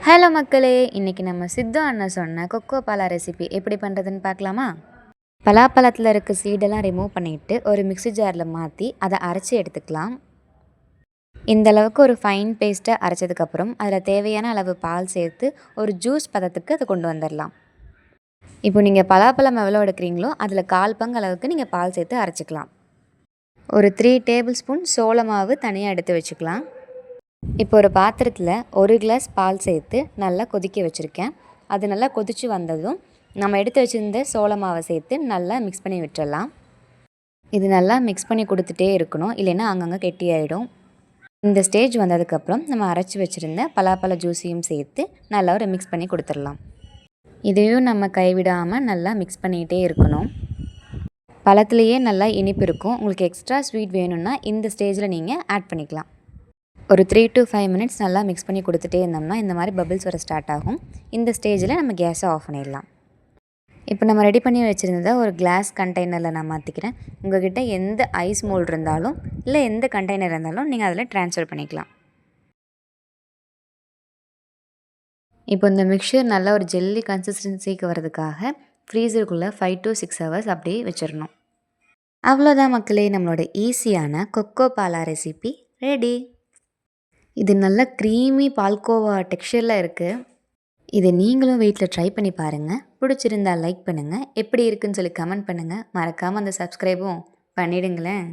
Hello மக்களே, இன்றைக்கி நம்ம சித்து அண்ணன் சொன்ன கொக்கோ பாலா ரெசிபி எப்படி பண்ணுறதுன்னு பார்க்கலாமா? பலாப்பழத்தில் இருக்க சீடெல்லாம் ரிமூவ் பண்ணிவிட்டு ஒரு மிக்ஸி ஜாரில் மாற்றி அதை அரைச்சி எடுத்துக்கலாம். இந்த அளவுக்கு ஒரு ஃபைன் பேஸ்ட்டை அரைச்சதுக்கப்புறம் அதில் தேவையான அளவு பால் சேர்த்து ஒரு ஜூஸ் பதத்துக்கு அதை கொண்டு வந்துடலாம். இப்போ நீங்கள் பலாப்பழம் எவ்வளோ எடுக்கிறீங்களோ அதில் 1/4 பங்கு அளவுக்கு நீங்கள் பால் சேர்த்து அரைச்சிக்கலாம். ஒரு 3 டேபிள் ஸ்பூன் சோள மாவு தனியாக எடுத்து வச்சுக்கலாம். இப்போ ஒரு பாத்திரத்தில் 1 கிளாஸ் பால் சேர்த்து நல்லா கொதிக்க வச்சுருக்கேன். அது நல்லா கொதித்து வந்ததும் நம்ம எடுத்து வச்சுருந்த சோள மாவை சேர்த்து நல்லா மிக்ஸ் பண்ணி விட்டுறலாம். இது நல்லா மிக்ஸ் பண்ணி கொடுத்துட்டே இருக்கணும், இல்லைன்னா அங்கங்கே கெட்டியாயிடும். இந்த ஸ்டேஜ் வந்ததுக்கப்புறம் நம்ம அரைச்சி வச்சுருந்த பலாப்பழ ஜூஸையும் சேர்த்து நல்லா ஒரு மிக்ஸ் பண்ணி கொடுத்துடலாம். இதையும் நம்ம கைவிடாமல் நல்லா மிக்ஸ் பண்ணிக்கிட்டே இருக்கணும். பழத்துலேயே நல்லா இனிப்பு இருக்கும். உங்களுக்கு எக்ஸ்ட்ரா ஸ்வீட் வேணும்னா இந்த ஸ்டேஜில் நீங்கள் ஆட் பண்ணிக்கலாம். ஒரு 3 to 5 மினிட்ஸ் நல்லா மிக்ஸ் பண்ணி கொடுத்துட்டே இருந்தோம்னா இந்த மாதிரி பபிள்ஸ் வர ஸ்டார்ட் ஆகும். இந்த ஸ்டேஜில் நம்ம கேஸை ஆஃப் பண்ணிடலாம். இப்போ நம்ம ரெடி பண்ணி வச்சுருந்ததை ஒரு கிளாஸ் கண்டெய்னரில் நான் மாற்றிக்கிறேன். உங்கள்கிட்ட எந்த ஐஸ் மோல்டு இருந்தாலும் இல்லை எந்த கண்டெய்னர் இருந்தாலும் நீங்கள் அதில் ட்ரான்ஸ்ஃபர் பண்ணிக்கலாம். இப்போ இந்த மிக்சர் நல்லா ஒரு ஜெல்லி கன்சிஸ்டன்சிக்கு வரதுக்காக ஃப்ரீசருக்குள்ளே 5 to 6 ஹவர்ஸ் அப்படியே வச்சிடணும். அவ்வளோதான் மக்களே, நம்மளோட ஈஸியான கொக்கோ பாலா ரெசிபி ரெடி. இது நல்ல க்ரீமி பால்கோவா டெக்ஸ்சரில் இருக்குது. இதை நீங்களும் வீட்டில் ட்ரை பண்ணி பாருங்கள். பிடிச்சிருந்தால் லைக் பண்ணுங்கள், எப்படி இருக்குதுன்னு சொல்லி கமெண்ட் பண்ணுங்கள். மறக்காமல் அந்த சப்ஸ்கிரைபும் பண்ணிவிடுங்களேன்.